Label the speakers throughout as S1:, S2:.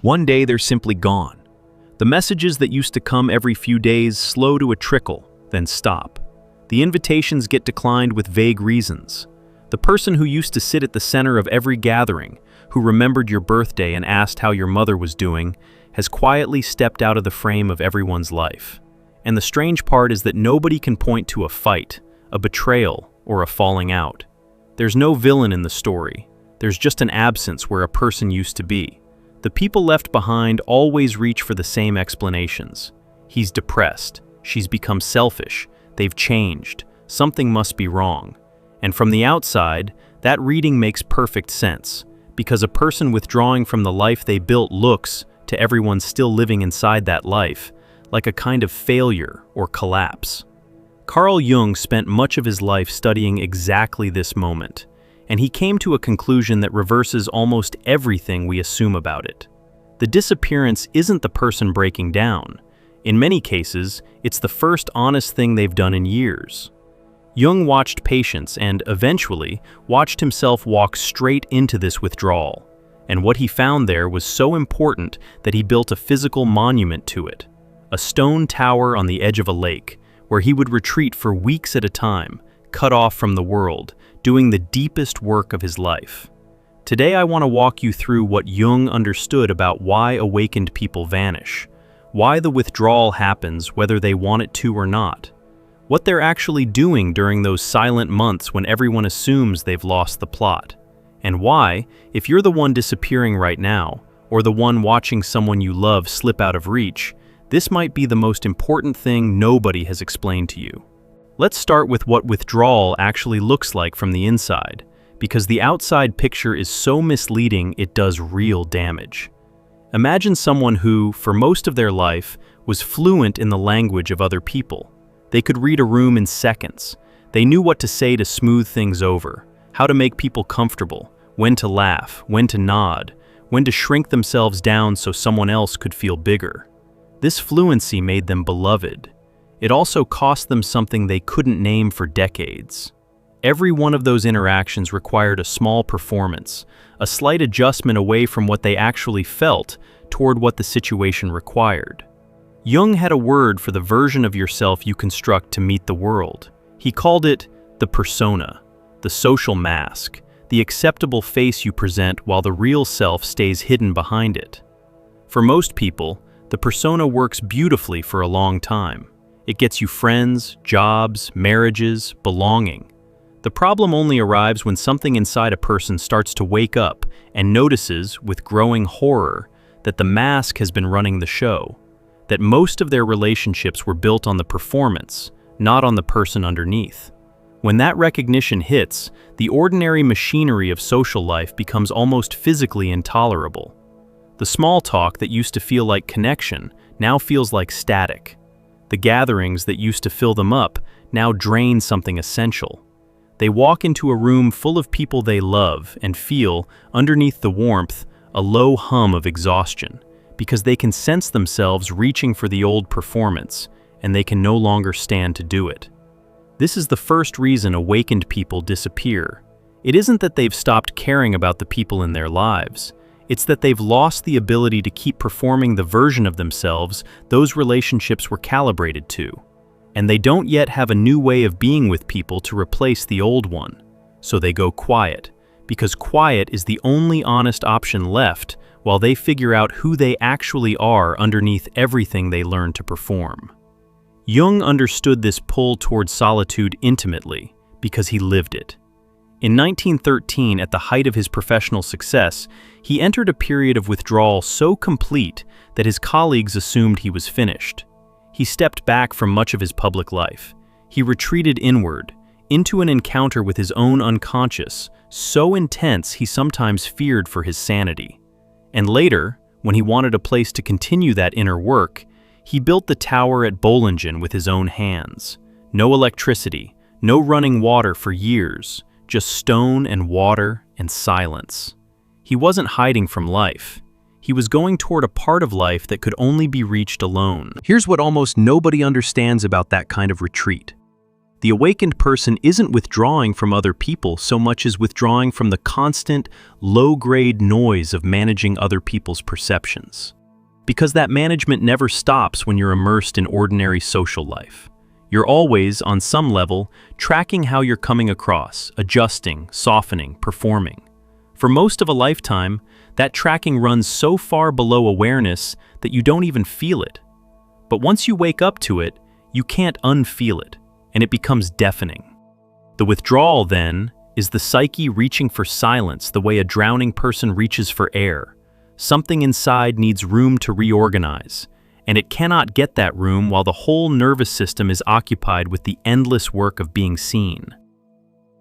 S1: One day they're simply gone. The messages that used to come every few days slow to a trickle, then stop. The invitations get declined with vague reasons. The person who used to sit at the center of every gathering, who remembered your birthday and asked how your mother was doing, has quietly stepped out of the frame of everyone's life. And the strange part is that nobody can point to a fight, a betrayal, or a falling out. There's no villain in the story. There's just an absence where a person used to be. The people left behind always reach for the same explanations. He's depressed. She's become selfish. They've changed. Something must be wrong. And from the outside, that reading makes perfect sense, because a person withdrawing from the life they built looks, to everyone still living inside that life, like a kind of failure or collapse. Carl Jung spent much of his life studying exactly this moment, and he came to a conclusion that reverses almost everything we assume about it. The disappearance isn't the person breaking down. In many cases, it's the first honest thing they've done in years. Jung watched patients and, eventually, watched himself walk straight into this withdrawal, and what he found there was so important that he built a physical monument to it, a stone tower on the edge of a lake, where he would retreat for weeks at a time, cut off from the world, doing the deepest work of his life. Today I want to walk you through what Jung understood about why awakened people vanish, why the withdrawal happens whether they want it to or not, what they're actually doing during those silent months when everyone assumes they've lost the plot, and why, if you're the one disappearing right now, or the one watching someone you love slip out of reach, this might be the most important thing nobody has explained to you. Let's start with what withdrawal actually looks like from the inside, because the outside picture is so misleading it does real damage. Imagine someone who, for most of their life, was fluent in the language of other people. They could read a room in seconds. They knew what to say to smooth things over, how to make people comfortable, when to laugh, when to nod, when to shrink themselves down so someone else could feel bigger. This fluency made them beloved. It also cost them something they couldn't name for decades. Every one of those interactions required a small performance, a slight adjustment away from what they actually felt toward what the situation required. Jung had a word for the version of yourself you construct to meet the world. He called it the persona, the social mask, the acceptable face you present while the real self stays hidden behind it. For most people, the persona works beautifully for a long time. It gets you friends, jobs, marriages, belonging. The problem only arrives when something inside a person starts to wake up and notices, with growing horror, that the mask has been running the show, that most of their relationships were built on the performance, not on the person underneath. When that recognition hits, the ordinary machinery of social life becomes almost physically intolerable. The small talk that used to feel like connection now feels like static. The gatherings that used to fill them up now drain something essential. They walk into a room full of people they love and feel, underneath the warmth, a low hum of exhaustion, because they can sense themselves reaching for the old performance, and they can no longer stand to do it. This is the first reason awakened people disappear. It isn't that they've stopped caring about the people in their lives. It's that they've lost the ability to keep performing the version of themselves those relationships were calibrated to. And they don't yet have a new way of being with people to replace the old one. So they go quiet, because quiet is the only honest option left while they figure out who they actually are underneath everything they learn to perform. Jung understood this pull toward solitude intimately because he lived it. In 1913, at the height of his professional success, he entered a period of withdrawal so complete that his colleagues assumed he was finished. He stepped back from much of his public life. He retreated inward, into an encounter with his own unconscious, so intense he sometimes feared for his sanity. And later, when he wanted a place to continue that inner work, he built the tower at Bollingen with his own hands. No electricity, no running water for years, just stone and water and silence. He wasn't hiding from life. He was going toward a part of life that could only be reached alone. Here's what almost nobody understands about that kind of retreat. The awakened person isn't withdrawing from other people so much as withdrawing from the constant, low-grade noise of managing other people's perceptions. Because that management never stops when you're immersed in ordinary social life. You're always, on some level, tracking how you're coming across, adjusting, softening, performing. For most of a lifetime, that tracking runs so far below awareness that you don't even feel it. But once you wake up to it, you can't unfeel it, and it becomes deafening. The withdrawal, then, is the psyche reaching for silence the way a drowning person reaches for air. Something inside needs room to reorganize, and it cannot get that room while the whole nervous system is occupied with the endless work of being seen.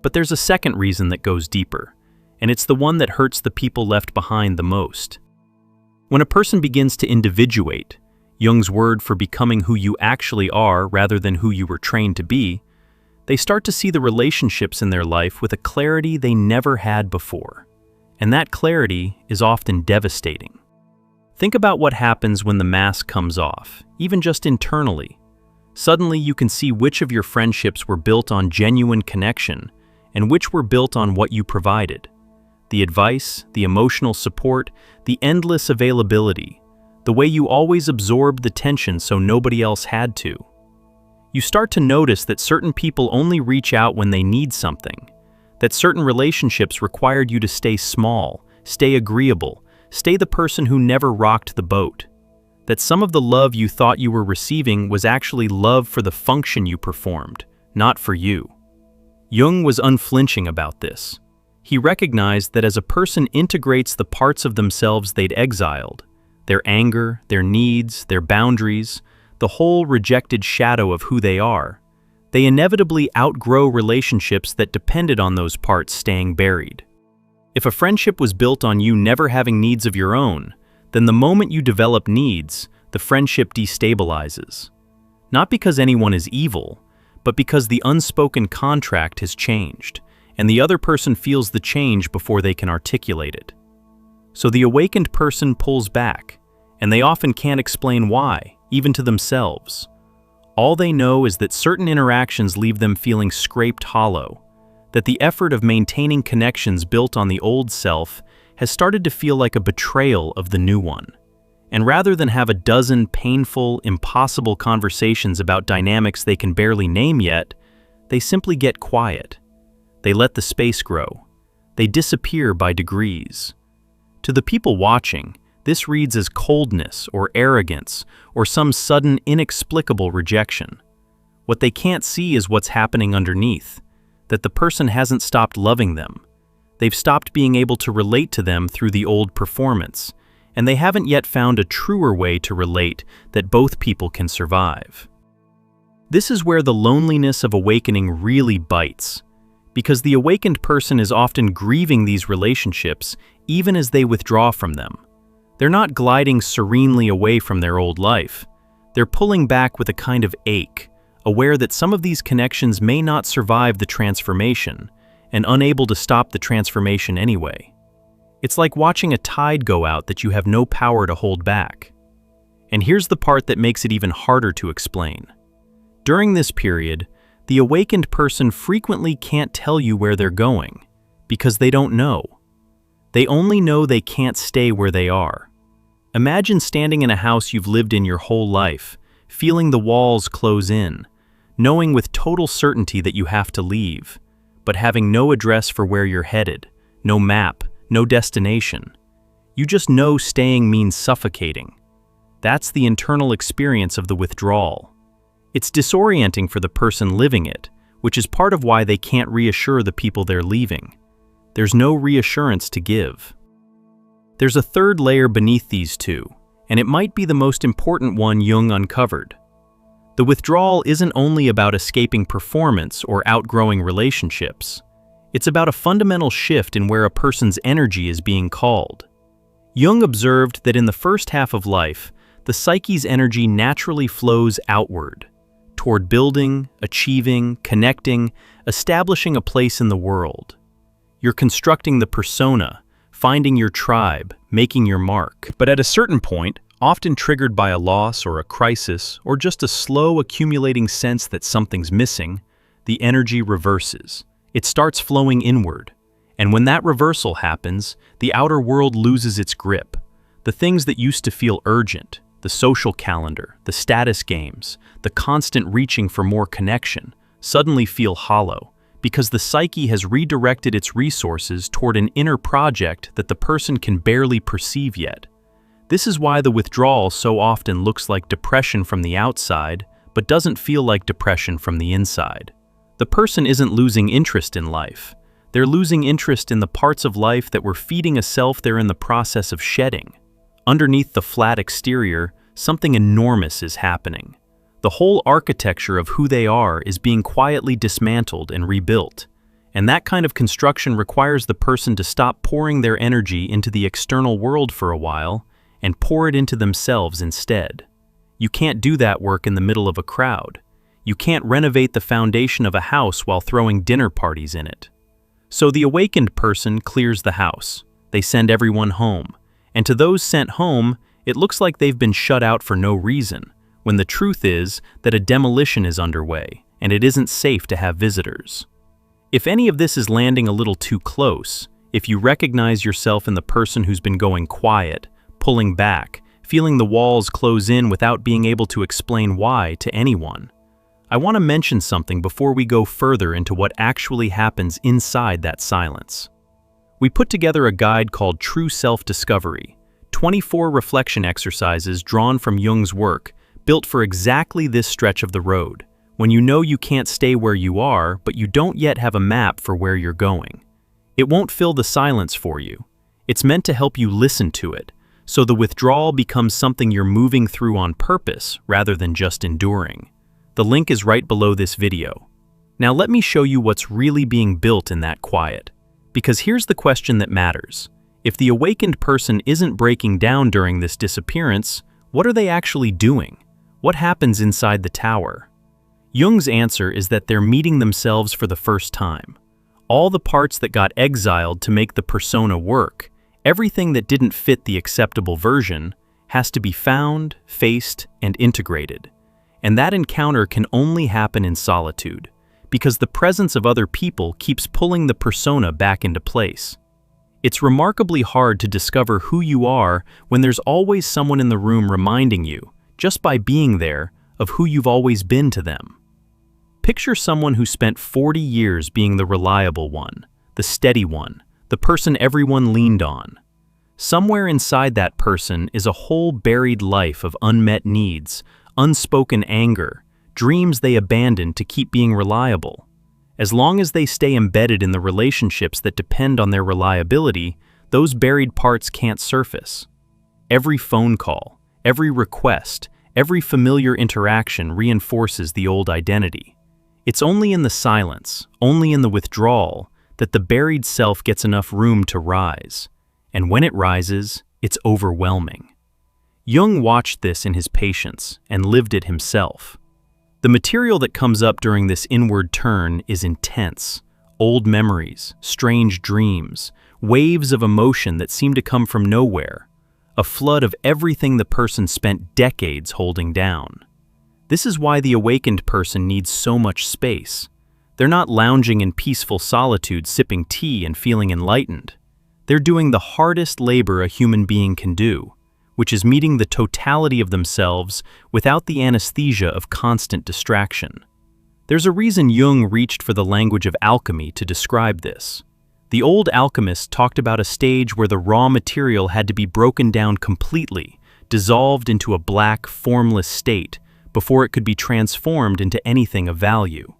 S1: But there's a second reason that goes deeper, and it's the one that hurts the people left behind the most. When a person begins to individuate, Jung's word for becoming who you actually are rather than who you were trained to be, they start to see the relationships in their life with a clarity they never had before. And that clarity is often devastating. Think about what happens when the mask comes off, even just internally. Suddenly you can see which of your friendships were built on genuine connection and which were built on what you provided. The advice, the emotional support, the endless availability, the way you always absorbed the tension so nobody else had to. You start to notice that certain people only reach out when they need something, that certain relationships required you to stay small, stay agreeable, stay the person who never rocked the boat, that some of the love you thought you were receiving was actually love for the function you performed, not for you. Jung was unflinching about this. He recognized that as a person integrates the parts of themselves they'd exiled, their anger, their needs, their boundaries, the whole rejected shadow of who they are, they inevitably outgrow relationships that depended on those parts staying buried. If a friendship was built on you never having needs of your own, then the moment you develop needs, the friendship destabilizes. Not because anyone is evil, but because the unspoken contract has changed, and the other person feels the change before they can articulate it. So the awakened person pulls back, and they often can't explain why, even to themselves. All they know is that certain interactions leave them feeling scraped hollow, that the effort of maintaining connections built on the old self has started to feel like a betrayal of the new one. And rather than have a dozen painful, impossible conversations about dynamics they can barely name yet, they simply get quiet. They let the space grow. They disappear by degrees. To the people watching, this reads as coldness or arrogance or some sudden inexplicable rejection. What they can't see is what's happening underneath, that the person hasn't stopped loving them. They've stopped being able to relate to them through the old performance, and they haven't yet found a truer way to relate that both people can survive. This is where the loneliness of awakening really bites, because the awakened person is often grieving these relationships even as they withdraw from them. They're not gliding serenely away from their old life. They're pulling back with a kind of ache, aware that some of these connections may not survive the transformation, and unable to stop the transformation anyway. It's like watching a tide go out that you have no power to hold back. And here's the part that makes it even harder to explain. During this period, the awakened person frequently can't tell you where they're going, because they don't know. They only know they can't stay where they are. Imagine standing in a house you've lived in your whole life, feeling the walls close in, knowing with total certainty that you have to leave, but having no address for where you're headed, no map, no destination. You just know staying means suffocating. That's the internal experience of the withdrawal. It's disorienting for the person living it, which is part of why they can't reassure the people they're leaving. There's no reassurance to give. There's a third layer beneath these two, and it might be the most important one Jung uncovered. The withdrawal isn't only about escaping performance or outgrowing relationships. It's about a fundamental shift in where a person's energy is being called. Jung observed that in the first half of life, the psyche's energy naturally flows outward, toward building, achieving, connecting, establishing a place in the world. You're constructing the persona, finding your tribe, making your mark. But at a certain point, often triggered by a loss or a crisis or just a slow accumulating sense that something's missing, the energy reverses. It starts flowing inward. And when that reversal happens, the outer world loses its grip. The things that used to feel urgent, the social calendar, the status games, the constant reaching for more connection, suddenly feel hollow, because the psyche has redirected its resources toward an inner project that the person can barely perceive yet. This is why the withdrawal so often looks like depression from the outside, but doesn't feel like depression from the inside. The person isn't losing interest in life. They're losing interest in the parts of life that were feeding a self they're in the process of shedding. Underneath the flat exterior, something enormous is happening. The whole architecture of who they are is being quietly dismantled and rebuilt. And that kind of construction requires the person to stop pouring their energy into the external world for a while and pour it into themselves instead. You can't do that work in the middle of a crowd. You can't renovate the foundation of a house while throwing dinner parties in it. So the awakened person clears the house. They send everyone home. And to those sent home, it looks like they've been shut out for no reason, when the truth is that a demolition is underway, and it isn't safe to have visitors. If any of this is landing a little too close, if you recognize yourself in the person who's been going quiet, pulling back, feeling the walls close in without being able to explain why to anyone, I want to mention something before we go further into what actually happens inside that silence. We put together a guide called True Self-Discovery, 24 reflection exercises drawn from Jung's work, built for exactly this stretch of the road, when you know you can't stay where you are, but you don't yet have a map for where you're going. It won't fill the silence for you. It's meant to help you listen to it, so the withdrawal becomes something you're moving through on purpose rather than just enduring. The link is right below this video. Now let me show you what's really being built in that quiet. Because here's the question that matters. If the awakened person isn't breaking down during this disappearance, what are they actually doing? What happens inside the tower? Jung's answer is that they're meeting themselves for the first time. All the parts that got exiled to make the persona work, everything that didn't fit the acceptable version, has to be found, faced, and integrated. And that encounter can only happen in solitude, because the presence of other people keeps pulling the persona back into place. It's remarkably hard to discover who you are when there's always someone in the room reminding you, just by being there, of who you've always been to them. Picture someone who spent 40 years being the reliable one, the steady one, the person everyone leaned on. Somewhere inside that person is a whole buried life of unmet needs, unspoken anger, dreams they abandoned to keep being reliable. As long as they stay embedded in the relationships that depend on their reliability, those buried parts can't surface. Every phone call, every request, every familiar interaction reinforces the old identity. It's only in the silence, only in the withdrawal, that the buried self gets enough room to rise. And when it rises, it's overwhelming. Jung watched this in his patients and lived it himself. The material that comes up during this inward turn is intense. Old memories, strange dreams, waves of emotion that seem to come from nowhere. A flood of everything the person spent decades holding down. This is why the awakened person needs so much space. They're not lounging in peaceful solitude sipping tea and feeling enlightened. They're doing the hardest labor a human being can do, which is meeting the totality of themselves without the anesthesia of constant distraction. There's a reason Jung reached for the language of alchemy to describe this. The old alchemists talked about a stage where the raw material had to be broken down completely, dissolved into a black, formless state, before it could be transformed into anything of value.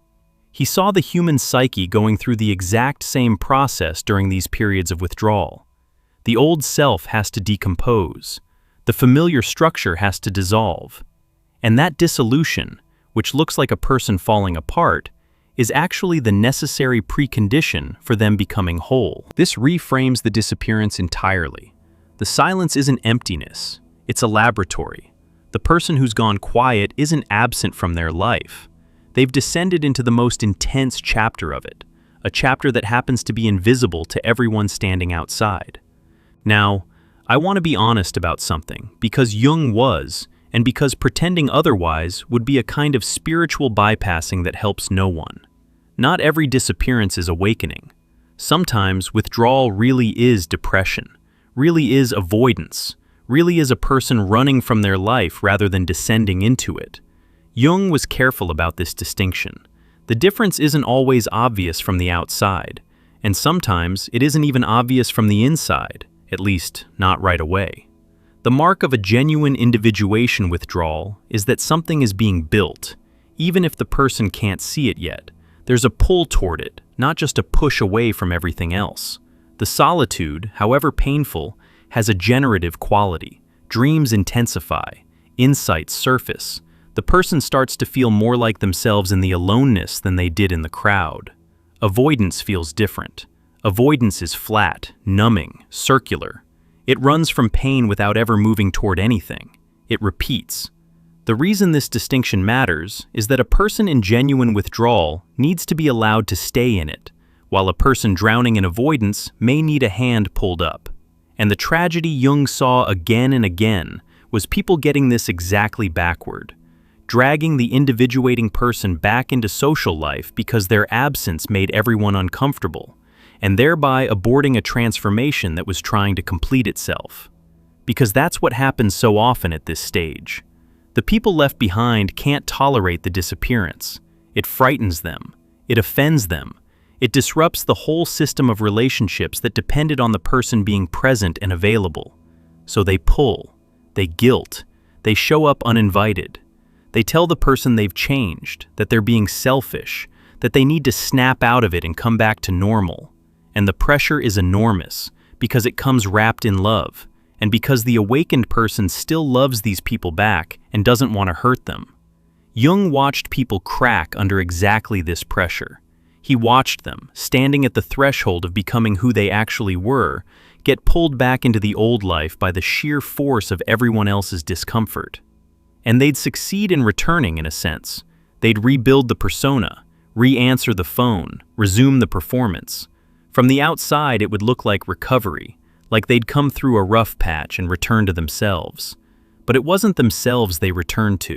S1: He saw the human psyche going through the exact same process during these periods of withdrawal. The old self has to decompose. The familiar structure has to dissolve. And that dissolution, which looks like a person falling apart, is actually the necessary precondition for them becoming whole. This reframes the disappearance entirely. The silence isn't emptiness, it's a laboratory. The person who's gone quiet isn't absent from their life. They've descended into the most intense chapter of it, a chapter that happens to be invisible to everyone standing outside. Now, I want to be honest about something, because Jung was, and because pretending otherwise would be a kind of spiritual bypassing that helps no one. Not every disappearance is awakening. Sometimes withdrawal really is depression, really is avoidance, really is a person running from their life rather than descending into it. Jung was careful about this distinction. The difference isn't always obvious from the outside, and sometimes it isn't even obvious from the inside, at least not right away. The mark of a genuine individuation withdrawal is that something is being built, even if the person can't see it yet. There's a pull toward it, not just a push away from everything else. The solitude, however painful, has a generative quality. Dreams intensify, insights surface. The person starts to feel more like themselves in the aloneness than they did in the crowd. Avoidance feels different. Avoidance is flat, numbing, circular. It runs from pain without ever moving toward anything. It repeats. The reason this distinction matters is that a person in genuine withdrawal needs to be allowed to stay in it, while a person drowning in avoidance may need a hand pulled up. And the tragedy Jung saw again and again was people getting this exactly backward, dragging the individuating person back into social life because their absence made everyone uncomfortable, and thereby aborting a transformation that was trying to complete itself. Because that's what happens so often at this stage. The people left behind can't tolerate the disappearance. It frightens them. It offends them. It disrupts the whole system of relationships that depended on the person being present and available. So they pull, they guilt, they show up uninvited. They tell the person they've changed, that they're being selfish, that they need to snap out of it and come back to normal. And the pressure is enormous because it comes wrapped in love, and because the awakened person still loves these people back and doesn't want to hurt them. Jung watched people crack under exactly this pressure. He watched them, standing at the threshold of becoming who they actually were, get pulled back into the old life by the sheer force of everyone else's discomfort. And they'd succeed in returning, in a sense. They'd rebuild the persona, re-answer the phone, resume the performance. From the outside, it would look like recovery, like they'd come through a rough patch and returned to themselves. But it wasn't themselves they returned to.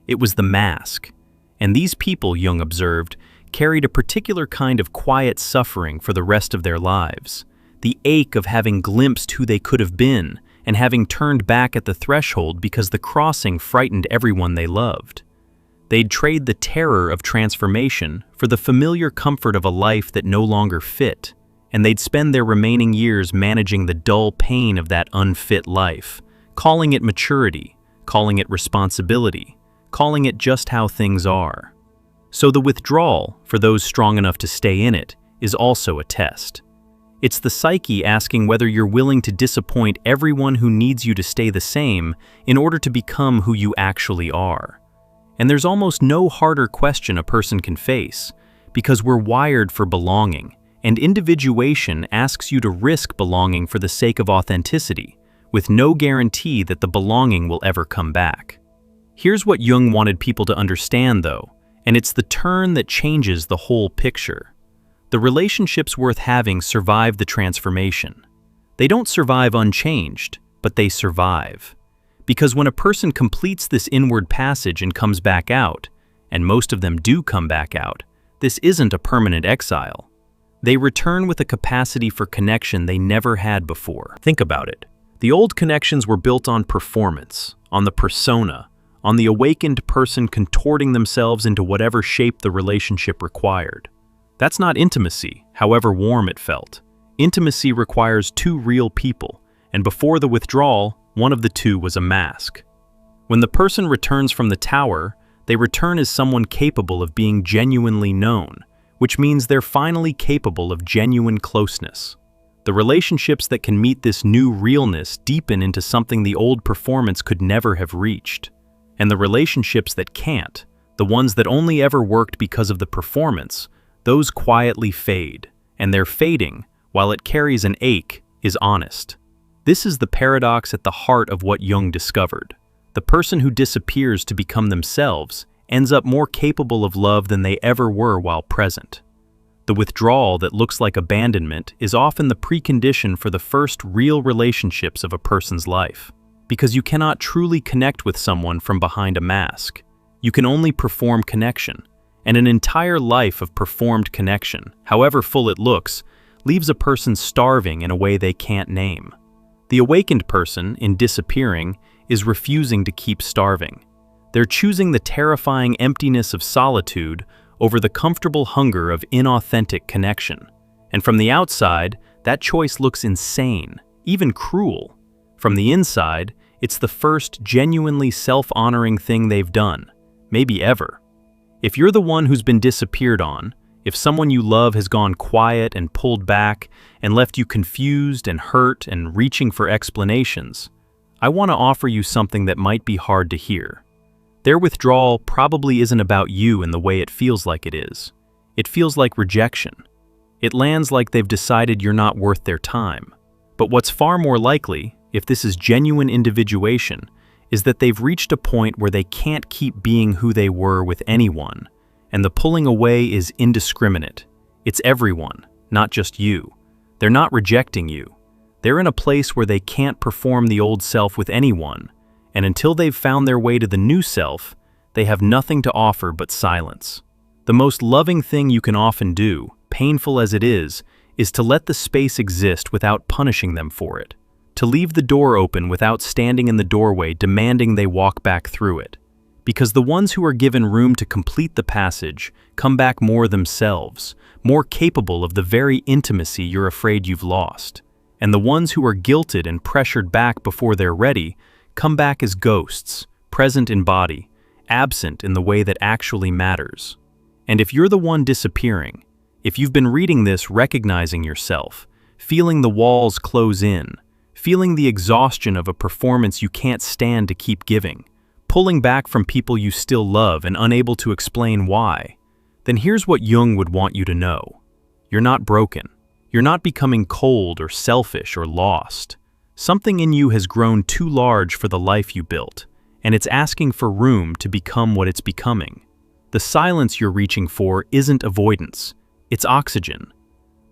S1: It was the mask. And these people, Jung observed, carried a particular kind of quiet suffering for the rest of their lives. The ache of having glimpsed who they could have been and having turned back at the threshold because the crossing frightened everyone they loved. They'd trade the terror of transformation for the familiar comfort of a life that no longer fit, and they'd spend their remaining years managing the dull pain of that unfit life, calling it maturity, calling it responsibility, calling it just how things are. So the withdrawal, for those strong enough to stay in it, is also a test. It's the psyche asking whether you're willing to disappoint everyone who needs you to stay the same in order to become who you actually are. And there's almost no harder question a person can face, because we're wired for belonging, and individuation asks you to risk belonging for the sake of authenticity, with no guarantee that the belonging will ever come back. Here's what Jung wanted people to understand, though, and it's the turn that changes the whole picture. The relationships worth having survive the transformation. They don't survive unchanged, but they survive. Because when a person completes this inward passage and comes back out, and most of them do come back out, this isn't a permanent exile. They return with a capacity for connection they never had before. Think about it. The old connections were built on performance, on the persona, on the awakened person contorting themselves into whatever shape the relationship required. That's not intimacy, however warm it felt. Intimacy requires two real people, and before the withdrawal, one of the two was a mask. When the person returns from the tower, they return as someone capable of being genuinely known, which means they're finally capable of genuine closeness. The relationships that can meet this new realness deepen into something the old performance could never have reached. And the relationships that can't, the ones that only ever worked because of the performance, those quietly fade, and their fading, while it carries an ache, is honest. This is the paradox at the heart of what Jung discovered. The person who disappears to become themselves ends up more capable of love than they ever were while present. The withdrawal that looks like abandonment is often the precondition for the first real relationships of a person's life. Because you cannot truly connect with someone from behind a mask. You can only perform connection. And an entire life of performed connection, however full it looks, leaves a person starving in a way they can't name. The awakened person, in disappearing, is refusing to keep starving. They're choosing the terrifying emptiness of solitude over the comfortable hunger of inauthentic connection. And from the outside, that choice looks insane, even cruel. From the inside, it's the first genuinely self-honoring thing they've done, maybe ever. If you're the one who's been disappeared on, if someone you love has gone quiet and pulled back and left you confused and hurt and reaching for explanations, I want to offer you something that might be hard to hear. Their withdrawal probably isn't about you in the way it feels like it is. It feels like rejection. It lands like they've decided you're not worth their time. But what's far more likely, if this is genuine individuation, is that they've reached a point where they can't keep being who they were with anyone, and the pulling away is indiscriminate. It's everyone, not just you. They're not rejecting you. They're in a place where they can't perform the old self with anyone, and until they've found their way to the new self, they have nothing to offer but silence. The most loving thing you can often do, painful as it is to let the space exist without punishing them for it. To leave the door open without standing in the doorway demanding they walk back through it. Because the ones who are given room to complete the passage come back more themselves, more capable of the very intimacy you're afraid you've lost. And the ones who are guilted and pressured back before they're ready come back as ghosts, present in body, absent in the way that actually matters. And if you're the one disappearing, if you've been reading this recognizing yourself, feeling the walls close in, feeling the exhaustion of a performance you can't stand to keep giving, pulling back from people you still love and unable to explain why, then here's what Jung would want you to know. You're not broken. You're not becoming cold or selfish or lost. Something in you has grown too large for the life you built, and it's asking for room to become what it's becoming. The silence you're reaching for isn't avoidance, it's oxygen.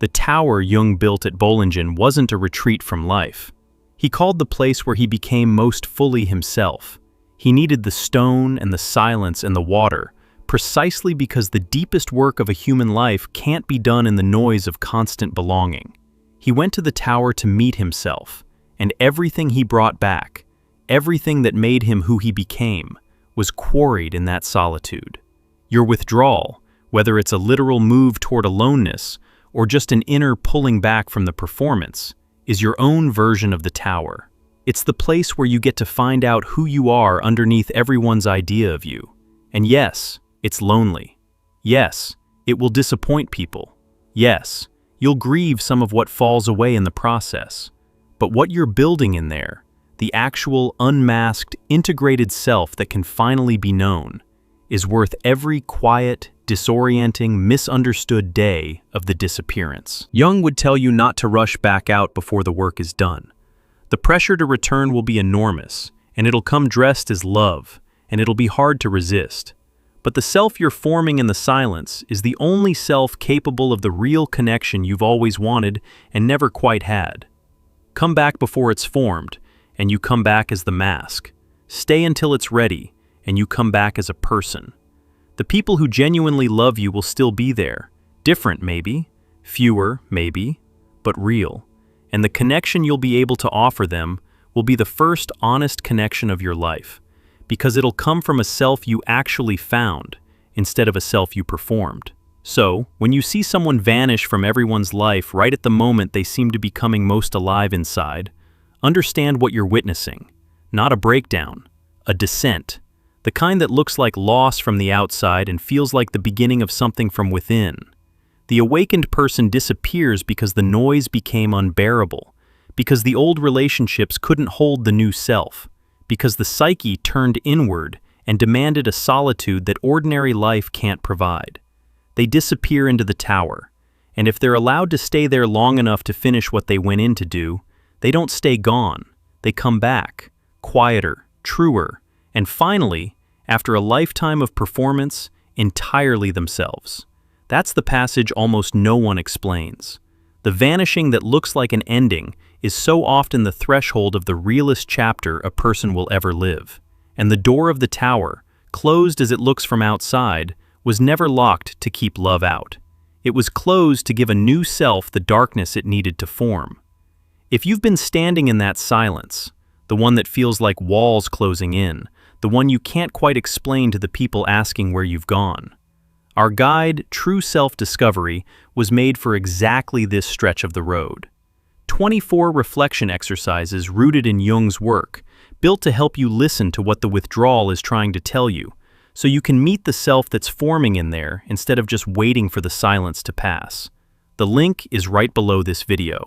S1: The tower Jung built at Bollingen wasn't a retreat from life. He called the place where he became most fully himself. He needed the stone and the silence and the water, precisely because the deepest work of a human life can't be done in the noise of constant belonging. He went to the tower to meet himself, and everything he brought back, everything that made him who he became, was quarried in that solitude. Your withdrawal, whether it's a literal move toward aloneness or just an inner pulling back from the performance, is your own version of the tower. It's the place where you get to find out who you are underneath everyone's idea of you. And yes, it's lonely. Yes, it will disappoint people. Yes, you'll grieve some of what falls away in the process. But what you're building in there, the actual unmasked, integrated self that can finally be known, is worth every quiet, disorienting, misunderstood day of the disappearance. Jung would tell you not to rush back out before the work is done. The pressure to return will be enormous, and it'll come dressed as love, and it'll be hard to resist. But the self you're forming in the silence is the only self capable of the real connection you've always wanted and never quite had. Come back before it's formed, and you come back as the mask. Stay until it's ready, and you come back as a person. The people who genuinely love you will still be there. Different, maybe. Fewer, maybe. But real. And the connection you'll be able to offer them will be the first honest connection of your life, because it'll come from a self you actually found, instead of a self you performed. So, when you see someone vanish from everyone's life right at the moment they seem to be coming most alive inside, understand what you're witnessing. Not a breakdown, a descent. The kind that looks like loss from the outside and feels like the beginning of something from within. The awakened person disappears because the noise became unbearable, because the old relationships couldn't hold the new self, because the psyche turned inward and demanded a solitude that ordinary life can't provide. They disappear into the tower, and if they're allowed to stay there long enough to finish what they went in to do, they don't stay gone. They come back, quieter, truer, and finally, after a lifetime of performance, entirely themselves. That's the passage almost no one explains. The vanishing that looks like an ending is so often the threshold of the realest chapter a person will ever live. And the door of the tower, closed as it looks from outside, was never locked to keep love out. It was closed to give a new self the darkness it needed to form. If you've been standing in that silence, the one that feels like walls closing in, the one you can't quite explain to the people asking where you've gone, our guide, True Self-Discovery, was made for exactly this stretch of the road. 24 reflection exercises rooted in Jung's work, built to help you listen to what the withdrawal is trying to tell you, so you can meet the self that's forming in there instead of just waiting for the silence to pass. The link is right below this video.